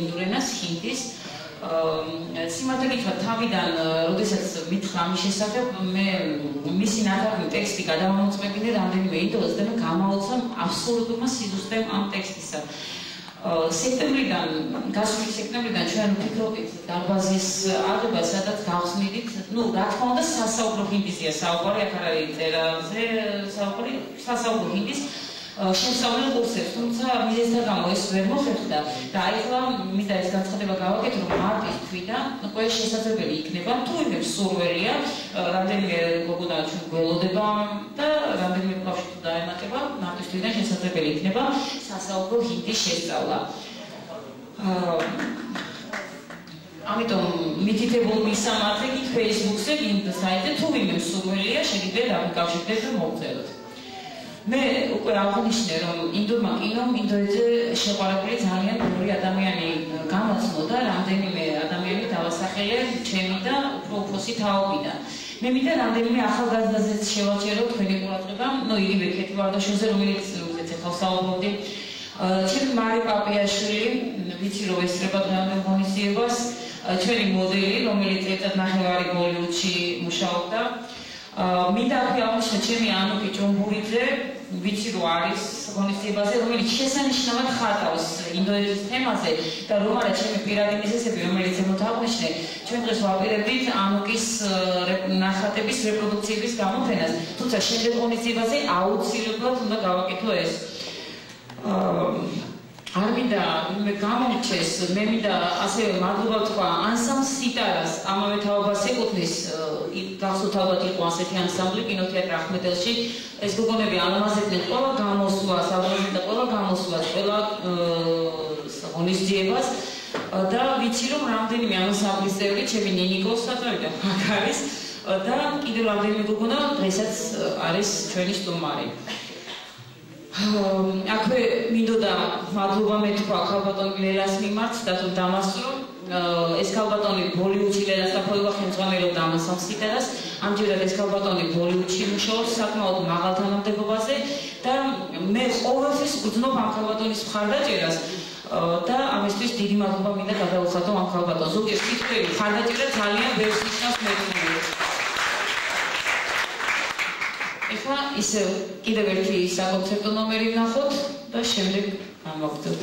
ინდურ ენას, ჰინდის. სიმართლე გითხრათ, თავიდან, როდესაც მითხრა ამის შესახებ, მე მისი ნათარგმნი ტექსტი გადავამოწმებინე რამდენიმე ინდოელს და მე გამაოცვა აბსოლუტურმა სიზუსტემ ამ ტექსტისა. სექტემბრიდან, გასული სექტემბრიდან ჩვენ ვფიქრობთ დარბაზის აღება, სადაც გავხსნიდით, რა თქმა უნდა, სასაუბრო ჰინდიზია საუბარი, აქ არ არის წერაზე საუბარი, სასაუბრო ჰინდის შემსწავლელ კურსებს, თუმცა მიზეზთა გამო ეს ვერ მოხერხდა და ახლა მინდა ეს განცხადება გავაკეთო, რომ მარტის თვიდან ყველა შესაძლებელი იქნება, თუ იმებს სურველია, რამდენიმე გოგონა ჩვენ გველოდება და რამდენიმე ბავშვი თუ დაემატება, მარტის თვიდან შესაძლებელი იქნება სასაუბრო ჰინდის შესწავლა. ამიტომ მითითებულ მისამართებით Facebook-ზე, საიტზე თუ იმებს სურველია, შეგიძლიათ დაკავშირდეთ და მოგწეროთ. მე უკვე აღნიშნე, რომ ინდურმა კინომ ინდოეთზე შეყვარებული ძალიან ბევრი ადამიანი გამოცნო და რამდენიმე ადამიანი დავასახელე ჩემი და უფროსი თაობიდან. მე მინდა რამდენიმე ახალგაზრდაზეც შევაჩერო თქვენი ყურადღება, იგივე ქეთი ვარდაშვილზე, რომელიც ახლა ვსაუბრობდი, ჩემი მარი პაპიაშვილი, ვიცი რომ ესწრება დღევანდელ ღონისძიებას, ჩვენი მოდელი, რომელიც ერთად ნახევარი ბოლივუდში მუშაობდა. მინდა ახლა აღნიშნო ჩემი ანუკი ჭუმბურიძე, ვიცი რომ არის ღონისძიებაზე, რომელიც შესანიშნავად ხატავს ინდოეთის თემაზე და რომ არა ჩემი პირადი მიზეზები, რომელიც ემოთ აღნიშნე, ჩვენ დღეს ვაპირებდით ანუკის ნახატების რეპროდუქციების გამოფენას, თუმცა შემდეგ ღონისძიებაზე აუცილებლად უნდა გავაკეთო ეს. არ მინდა მე გამომრჩეს, მე მინდა ასევე მადლობა თქვა ანსამბლ სიტარას, ამავე თაობას ეკუთვნის, გახსოვთ ალბათ იყო ასეთი ანსამბლი კინოთეატრ ახმედელში, ეს გოგონები ალამაზებდნენ ყველა გამოსვლას, და ყველა გამოსვლას, ყველა ღონისძიებას და ვიცი რომ რამდენიმე ანსამბლის წევრი, ჩემი ნინიკო სათავიდან აქ არის და კიდევ რამდენიმე გოგონა დღესაც არის ჩვენი სტუმარი. აქვე მინდოდა მადლობა მეთქვა ქალბატონ ლელას მიმართ და თუ დამასწრო ეს ქალბატონი ბოლივუდში ლელას დაფოება ხელმძღვანელობდა ამ სამსიტარას, ამჯერად ეს ქალბატონი ბოლივუდში მუშაობს საკმაოდ მაღალ თანამდებობაზე და მე ყოველთვის ვგრძნობ ამ ქალბატონის მხარდაჭერას და ამისთვის დიდი მადლობა მინდა გადაუხადო ამ ქალბატონს. ზოგიერთ კითხვები მხარდაჭერა ძალიან ბევრს ნიშნავს მეცნიერებს. ეხლა ისევ კიდევ ერთი საკონცერტო ნომერი ვნახოთ და შემდეგ გამოვხდით.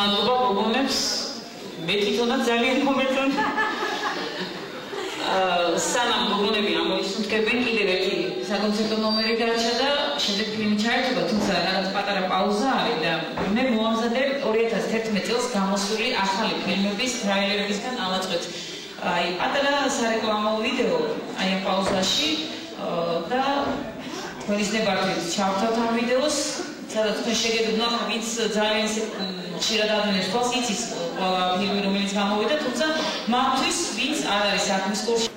მადლობა გოგონებს. მე თვითონაც ძალიან მომეწონა. სანამ გოგონები ამოისუნთქებენ, კიდევ ერთი საკონცერტო ნომერი დარჩა და შემდეგ ფილმი ჩაერთვება, თუმცა რაღაც პატარა პაუზა არის და მე მოამზადებ 2011 წელს გამოსული ახალი ფილმების ტრაილერებისგან ამოწყვეტ აი პატარა სარეკლამო ვიდეო აი ამ პაუზაში და თქვენის ნებართვით ჩავთავთ ამ ვიდეოს, სადაც თქვენ შეგეძებნოთ, ვინც ძალიან ხშირად ადვენებს თვალს, იცის ყველა ფილმი რომელიც გამოვიდა, თუმცა მათთვის ვინც არ არის საქმის კურსში